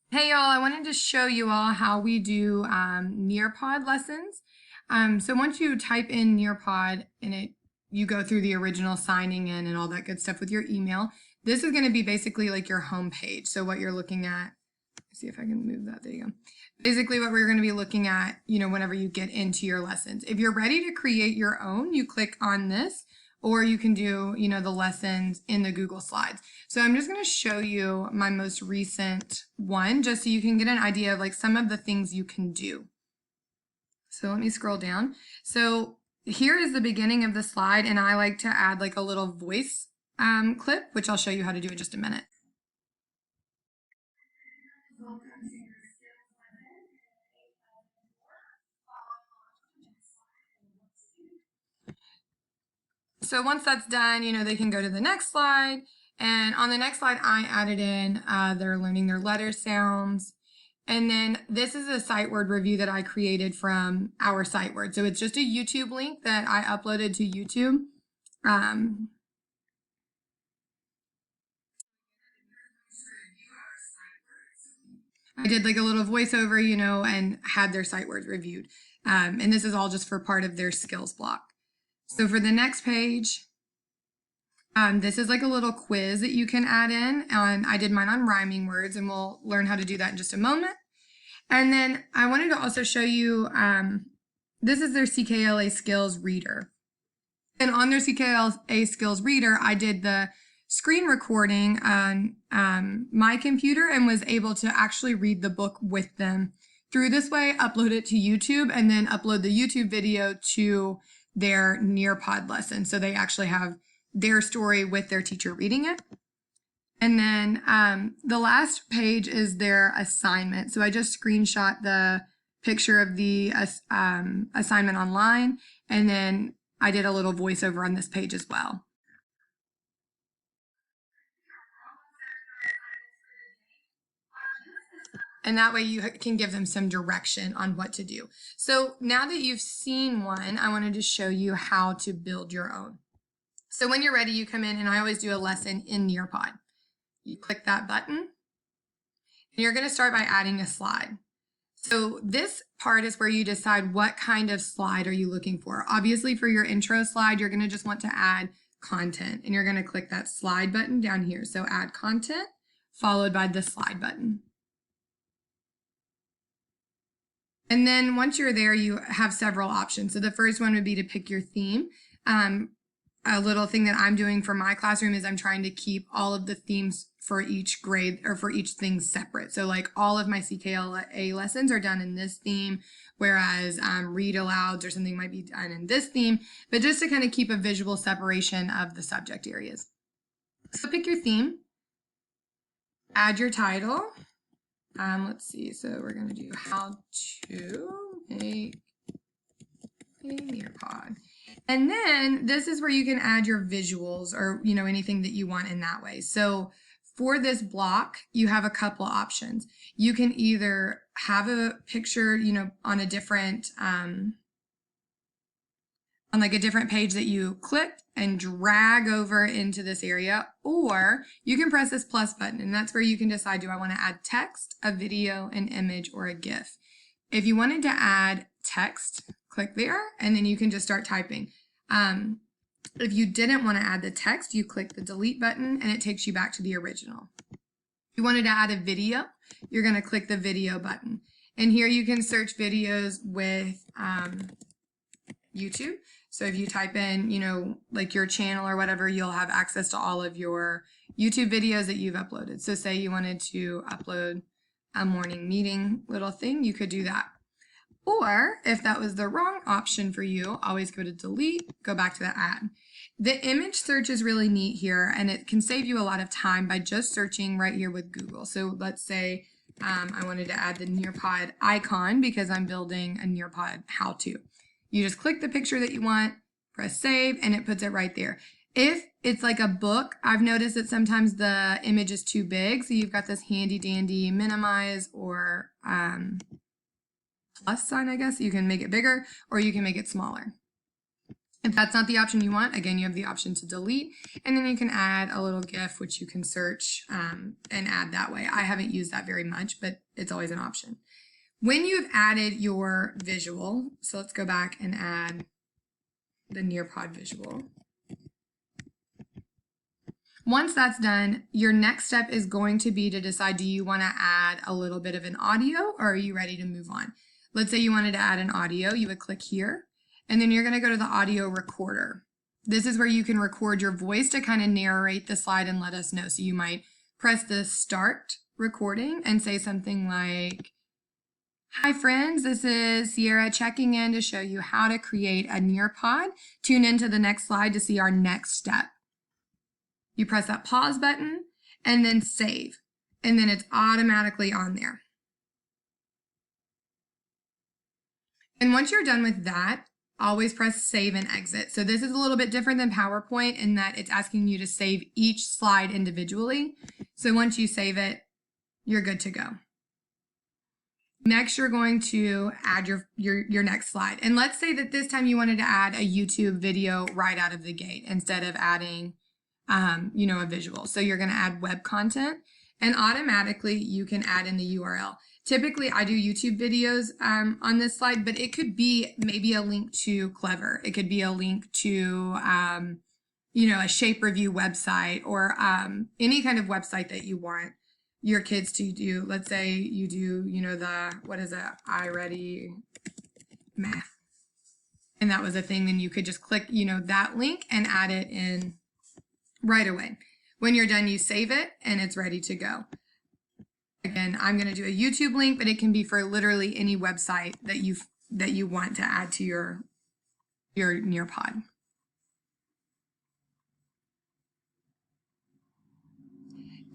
Hey y'all, I wanted to show you all how we do Nearpod lessons. So once you type in Nearpod and you go through the original signing in and all that good stuff with your email, this is going to be basically like your home page. So what you're looking at, see if I can move that, there you go. Basically what we're going to be looking at, whenever you get into your lessons. If you're ready to create your own, you click on this, or you can do, the lessons in the Google Slides. So I'm just going to show you my most recent one, just so you can get an idea of like some of the things you can do. So let me scroll down. So here is the beginning of the slide, and I like to add like a little voice clip, which I'll show you how to do in just a minute. So once that's done, they can go to the next slide. And on the next slide, I added in they're learning their letter sounds. And then this is a sight word review that I created from our sight word. So it's just a YouTube link that I uploaded to YouTube. I did like a little voiceover, and had their sight words reviewed. And this is all just for part of their skills block. So for the next page, this is like a little quiz that you can add in, and I did mine on rhyming words, and we'll learn how to do that in just a moment. And then I wanted to also show you, this is their CKLA Skills Reader. And on their CKLA Skills Reader, I did the screen recording on my computer and was able to actually read the book with them through this way, upload it to YouTube, and then upload the YouTube video to their Nearpod lesson. So they actually have their story with their teacher reading it. And then the last page is their assignment. So I just screenshot the picture of the assignment online, and then I did a little voiceover on this page as well. And that way you can give them some direction on what to do. So now that you've seen one, I wanted to show you how to build your own. So when you're ready, you come in, and I always do a lesson in Nearpod. You click that button, and you're going to start by adding a slide. So this part is where you decide what kind of slide are you looking for. Obviously for your intro slide, you're going to just want to add content, and you're going to click that slide button down here. So add content followed by the slide button. And then once you're there, you have several options. So the first one would be to pick your theme. A little thing that I'm doing for my classroom is I'm trying to keep all of the themes for each grade or for each thing separate. So like all of my CKLA lessons are done in this theme, whereas read alouds or something might be done in this theme, but just to kind of keep a visual separation of the subject areas. So pick your theme, add your title. Let's see, so we're going to do how to make a Nearpod. And then this is where you can add your visuals or, anything that you want in that way. So for this block, you have a couple options. You can either have a picture, on a different, on like a different page that you click and drag over into this area, or you can press this plus button, and that's where you can decide, do I want to add text, a video, an image, or a GIF? If you wanted to add text, click there, and then you can just start typing. If you didn't want to add the text, you click the delete button, and it takes you back to the original. If you wanted to add a video, you're going to click the video button. And here you can search videos with YouTube. So if you type in, like your channel or whatever, you'll have access to all of your YouTube videos that you've uploaded. So say you wanted to upload a morning meeting little thing, you could do that. Or if that was the wrong option for you, always go to delete, go back to the ad. The image search is really neat here, and it can save you a lot of time by just searching right here with Google. So let's say I wanted to add the Nearpod icon because I'm building a Nearpod how-to. You just click the picture that you want, press save, and it puts it right there. If it's like a book, I've noticed that sometimes the image is too big, so you've got this handy dandy minimize or plus sign, I guess. You can make it bigger or you can make it smaller. If that's not the option you want, again, you have the option to delete, and then you can add a little GIF, which you can search and add that way. I haven't used that very much, but it's always an option. When you've added your visual, so let's go back and add the Nearpod visual. Once that's done, your next step is going to be to decide, do you want to add a little bit of an audio, or are you ready to move on? Let's say you wanted to add an audio, you would click here, and then you're going to go to the audio recorder. This is where you can record your voice to kind of narrate the slide and let us know. So you might press the start recording and say something like, "Hi friends, this is Sierra checking in to show you how to create a Nearpod. Tune into the next slide to see our next step." You press that pause button and then save, and then it's automatically on there. And once you're done with that, always press save and exit. So this is a little bit different than PowerPoint in that it's asking you to save each slide individually. So once you save it, you're good to go. Next, you're going to add your next slide. And let's say that this time you wanted to add a YouTube video right out of the gate instead of adding a visual. So you're going to add web content, and automatically you can add in the URL. Typically I do YouTube videos on this slide, but it could be maybe a link to Clever. It could be a link to, a shape review website, or any kind of website that you want your kids to do. Let's say you do, iReady math. And that was a thing, then you could just click, that link and add it in right away. When you're done, you save it and it's ready to go. Again, I'm going to do a YouTube link, but it can be for literally any website that you want to add to your Nearpod.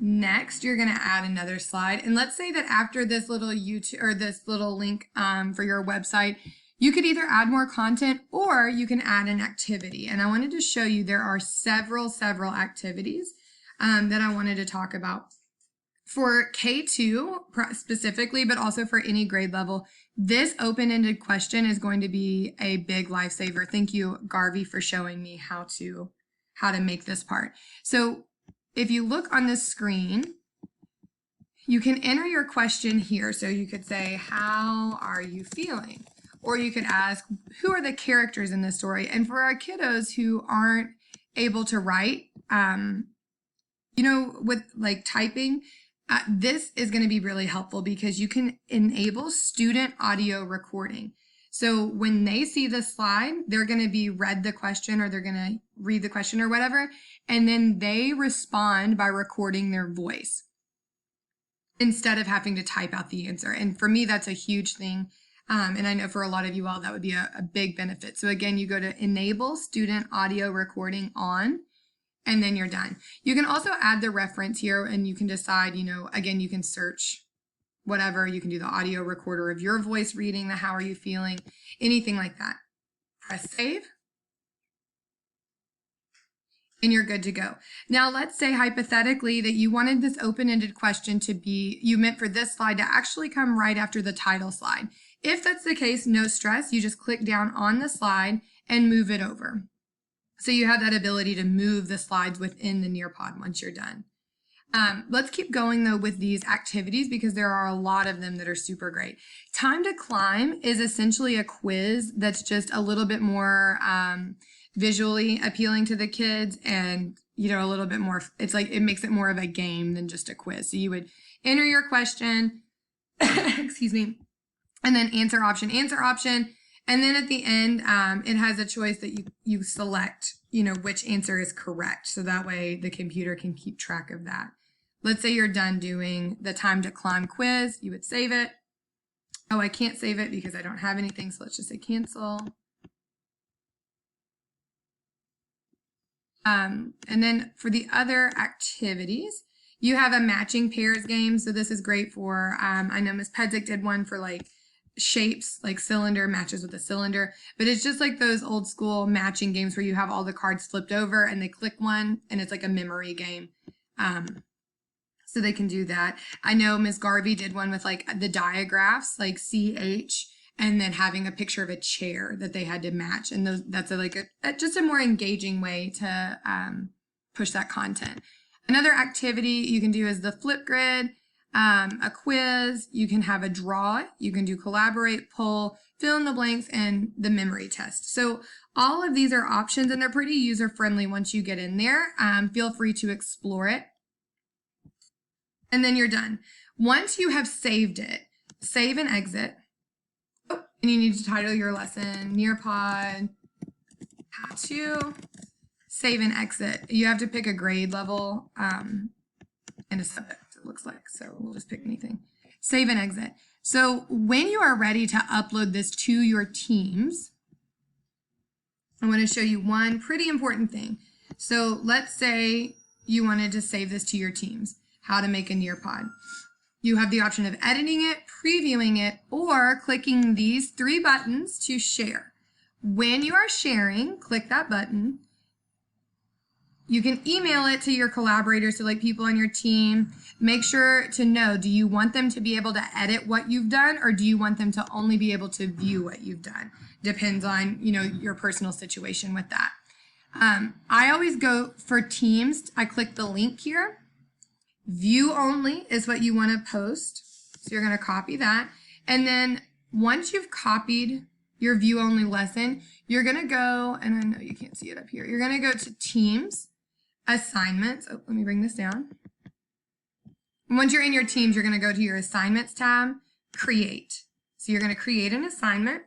Next, you're going to add another slide. And let's say that after this little this little link for your website, you could either add more content or you can add an activity. And I wanted to show you there are several activities that I wanted to talk about. For K2 specifically, but also for any grade level, this open-ended question is going to be a big lifesaver. Thank you, Garvey, for showing me how to make this part. So if you look on this screen, you can enter your question here. So you could say, "How are you feeling?" Or you could ask, "Who are the characters in this story?" And for our kiddos who aren't able to write, with like typing, this is going to be really helpful because you can enable student audio recording. So when they see the slide, they're going to be read the question, or they're going to read the question or whatever, and then they respond by recording their voice instead of having to type out the answer. And for me, that's a huge thing. And I know for a lot of you all, that would be a big benefit. So again, you go to enable student audio recording on, and then you're done. You can also add the reference here, and you can decide, again, you can search whatever. You can do the audio recorder of your voice reading the "How are you feeling?" anything like that. Press save, and you're good to go. Now, let's say hypothetically that you wanted this open-ended question to be, you meant for this slide to actually come right after the title slide. If that's the case, no stress. You just click down on the slide and move it over. So you have that ability to move the slides within the Nearpod once you're done. Let's keep going though with these activities because there are a lot of them that are super great. Time to Climb is essentially a quiz that's just a little bit more visually appealing to the kids, and a little bit more, it's like it makes it more of a game than just a quiz. So you would enter your question, excuse me, and then answer option, and then at the end, it has a choice that you select, which answer is correct. So that way the computer can keep track of that. Let's say you're done doing the Time to Climb quiz. You would save it. Oh, I can't save it because I don't have anything. So let's just say cancel. And then for the other activities, you have a matching pairs game. So this is great for, I know Ms. Pedzik did one for like shapes, like cylinder matches with a cylinder, but it's just like those old school matching games where you have all the cards flipped over and they click one and it's like a memory game. So they can do that. I know Ms. Garvey did one with like the diagraphs, like CH, and then having a picture of a chair that they had to match. And that's just a more engaging way to push that content. Another activity you can do is the flip grid, a quiz. You can have a draw. You can do collaborate, poll, fill in the blanks, and the memory test. So all of these are options, and they're pretty user-friendly once you get in there. Feel free to explore it. And then you're done. Once you have saved it, save and exit. Oh, and you need to title your lesson, Nearpod, how to save and exit. You have to pick a grade level and a subject, it looks like. So we'll just pick anything. Save and exit. So when you are ready to upload this to your teams, I want to show you one pretty important thing. So let's say you wanted to save this to your teams, how to make a Nearpod. You have the option of editing it, previewing it, or clicking these 3 buttons to share. When you are sharing, click that button. You can email it to your collaborators, so like people on your team. Make sure to know, do you want them to be able to edit what you've done, or do you want them to only be able to view what you've done? Depends on, your personal situation with that. I always go for teams. I click the link here. View only is what you want to post. So you're going to copy that. And then once you've copied your view only lesson, you're going to go, and I know you can't see it up here. You're going to go to teams, assignments. Oh, let me bring this down. And once you're in your teams, you're going to go to your assignments tab, create. So you're going to create an assignment,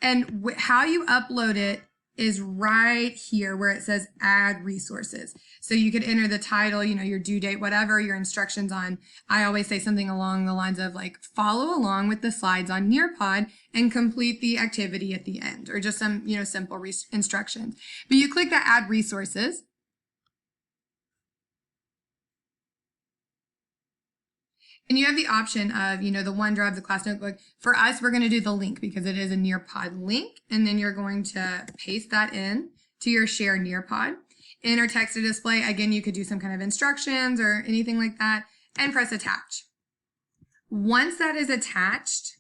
and how you upload it is right here where it says add resources. So you could enter the title, your due date, whatever, your instructions on. I always say something along the lines of like, follow along with the slides on Nearpod and complete the activity at the end, or just some, simple instructions. But you click the add resources. And you have the option of, the OneDrive, the class notebook. For us, we're going to do the link because it is a Nearpod link. And then you're going to paste that in to your share Nearpod. Enter text to display. Again, you could do some kind of instructions or anything like that, and press attach. Once that is attached,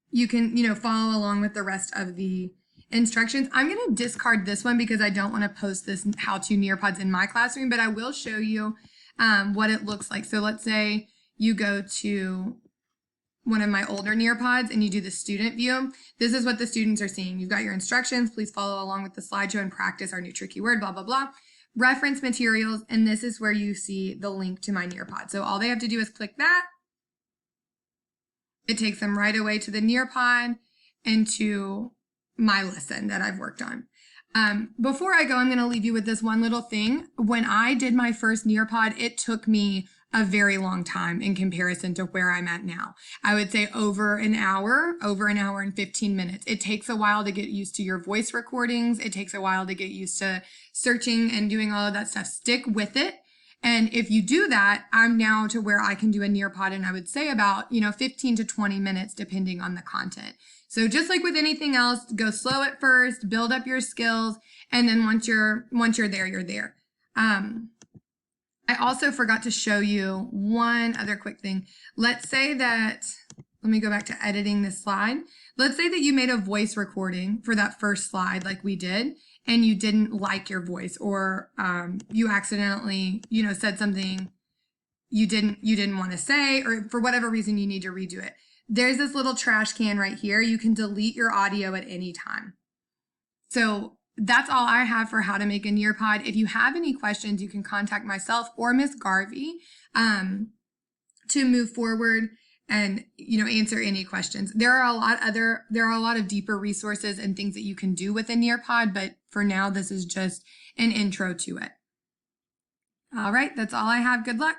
you can, follow along with the rest of the instructions. I'm going to discard this one because I don't want to post this how to Nearpods in my classroom, but I will show you what it looks like. So let's say you go to one of my older Nearpods and you do the student view. This is what the students are seeing. You've got your instructions. Please follow along with the slideshow and practice our new tricky word, blah, blah, blah. Reference materials, and this is where you see the link to my Nearpod. So all they have to do is click that. It takes them right away to the Nearpod and to my lesson that I've worked on. Before I go, I'm going to leave you with this one little thing. When I did my first Nearpod, it took me a very long time in comparison to where I'm at now. I would say over an hour and 15 minutes. It takes a while to get used to your voice recordings. It takes a while to get used to searching and doing all of that stuff. Stick with it. And if you do that, I'm now to where I can do a Nearpod, and I would say about, 15 to 20 minutes, depending on the content. So just like with anything else, go slow at first, build up your skills, and then once you're there, you're there. I also forgot to show you one other quick thing. Let's say that, let me go back to editing this slide. Let's say that you made a voice recording for that first slide like we did, and you didn't like your voice, or you accidentally, said something you didn't want to say, or for whatever reason you need to redo it. There's this little trash can right here. You can delete your audio at any time. So that's all I have for how to make a Nearpod. If you have any questions, you can contact myself or Miss Garvey to move forward and answer any questions. There are a lot of deeper resources and things that you can do with a Nearpod, but for now this is just an intro to it. All right, that's all I have. Good luck.